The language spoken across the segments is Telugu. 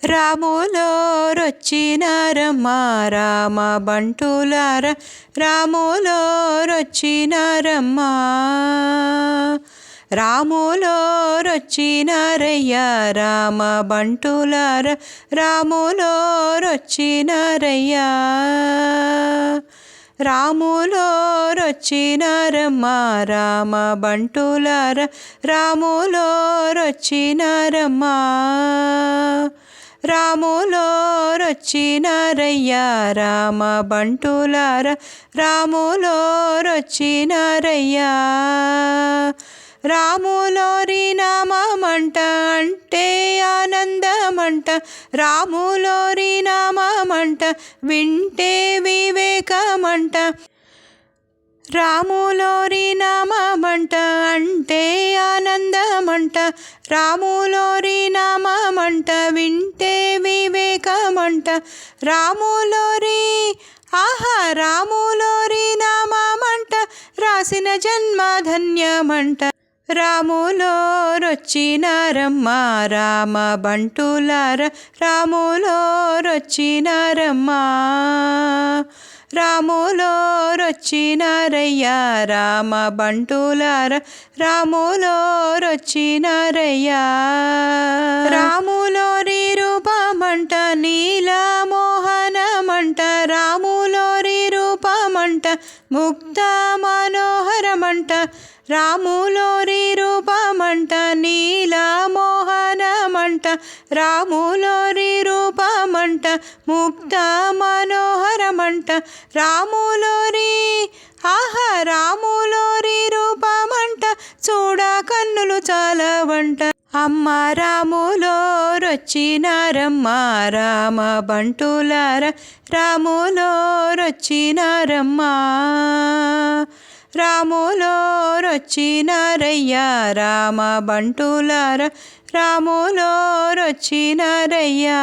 రాములోరొచ్చినారమ్మా రామ బంటులార రాములోరొచ్చినారమ్మా రాములోరొచ్చినారయ్యా రామ బంటులార రాములోరొచ్చినారయ్యా రాములోరొచ్చినారమ్మా రామ బంటులార రాములోరొచ్చినారమ్మా రాములోరొచ్చినారయ్యా రామ బంటులార రాములోరొచ్చినారయ్యా రాములోరి నామమంట అంటే ఆనందమంట రాములోరి నామమంట వింటే వివేకమంట రాములోరి నామమంట అంటే ఆనందమంట రాములోరి నామమంట వింటే వివేకమంట రాములోరి ఆహా రాములోరి నామమంట రాసిన జన్మ ధన్యమంట రాములోరొచ్చినారమ్మా రామ బంటులార రాములోరొచ్చినారమ్మా రాములోరొచ్చినారయ్యా రామ బంటులార రాములోరొచ్చినారయ్యా రాములోరి రూపమంట నీలమోహనమంట రాములోరి రూపమంట ముక్త మనోహరమంట రాములోరి రూపమంట నీలమోహనమంట రాములోరి రూపమంట ముక్త మనోహరమంట రాములోరి ఆహా రాములోరి రూపమంట చూడ కన్నులు చాలవంట అమ్మ రాములోరొచ్చినారమ్మా రామ బంటులార రాములోరొచ్చినారమ్మా రాములోరొచ్చినారయ్యా రామ బంటులార రాములోరొచ్చినారయ్యా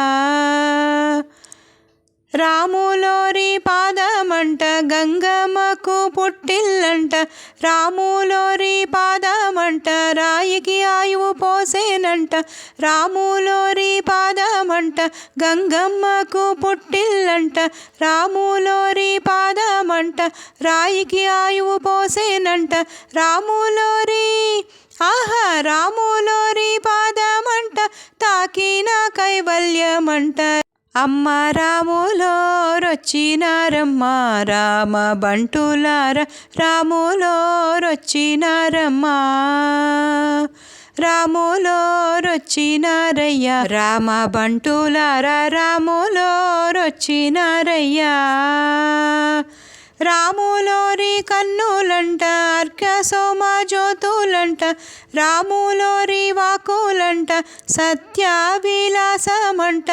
రాములోరి పాదమంట గంగమ్మకు పుట్టిల్లంట రాములోరి పాదమంట రాయికి ఆయువు పోసేనంట రాములోరి పాదమంట గంగమ్మకు పుట్టిల్లంట రాములోరి పాదమంట రాయికి ఆయువు పోసేనంట రాములోరి ఆహా రాములోరి పాదమంట తాకిన కైవల్యమంట అమ్మ రాములోరొచ్చినారమ్మా రామ బంటులార రాములోరొచ్చినారమ్మా రాములోరొచ్చినారయ్యా రామ బంటులార రాములోరొచ్చినారయ్యా రాములోరి కన్నులంట అర్ఘ్య సోమ జ్యోతులంట రాములోరి వాకులంట సత్య విలాసమంట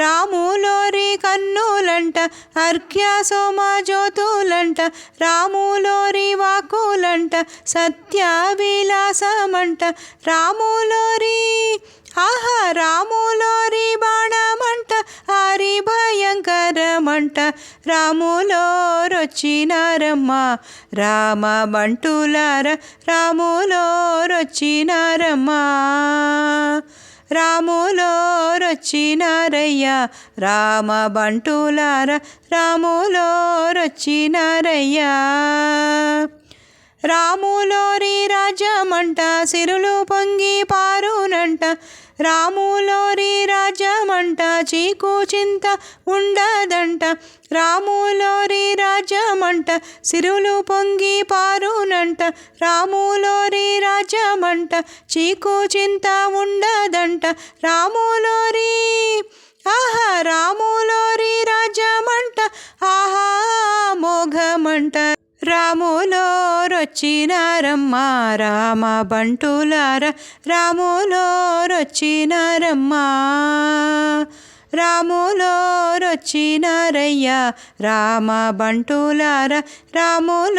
రాములోరి కన్నులంట అర్ఘ్య సోమ జ్యోతులంట రాములోరి వాకులంట సత్య విలాసమంట రాములోరి ఆహా రాములోరి బాణమంట హరి భయంకరమంట రాములోరొచ్చినారమ్మా రామ బంటులార రాములోరొచ్చినారమ్మా రాములోరొచ్చినారయ్యా రామ బంటులార రాములోరొచ్చినారయ్యా రాములోరి రాజ్యమంట సిరులు పొంగి పారునంట రాములోరి రాజ్యమంట చీకు చింత ఉండదంట రాములోరి రాజ్యమంట సిరులు పొంగి పారునంట రాములోరి రాజ్యమంట చీకు చింత ఉండదంట రాములోరి ఆహా రాములోరి రాజ్యమంట ఆహా మోఘమంట రాములోరొచ్చినారమ్మా రామ బంటులార రాములోరొచ్చినారమ్మా రాములోరొచ్చినారయ్యా రామ బంటులార రాములోరొచ్చినారయ్యా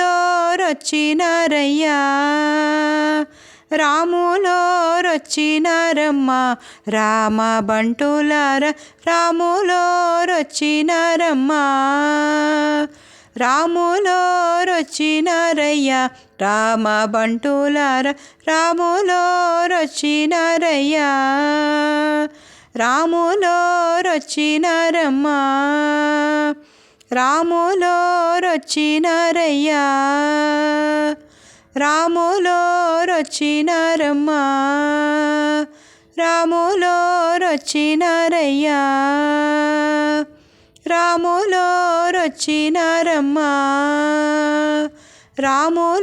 రాములోరొచ్చినారమ్మా రామ బంటులార రాములోరొచ్చినారమ్మా రాములోరొచ్చినారయ్యా రామ బంటులార రాములోరొచ్చినారయ్యా రాములోరొచ్చినారమ్మా రాములోరొచ్చినారయ్యా రాములోరొచ్చినారమ్మా రాములోరొచ్చినారయ్యా రాములోరొచ్చినారమ్మా రాములోరొచ్చినారయ్యా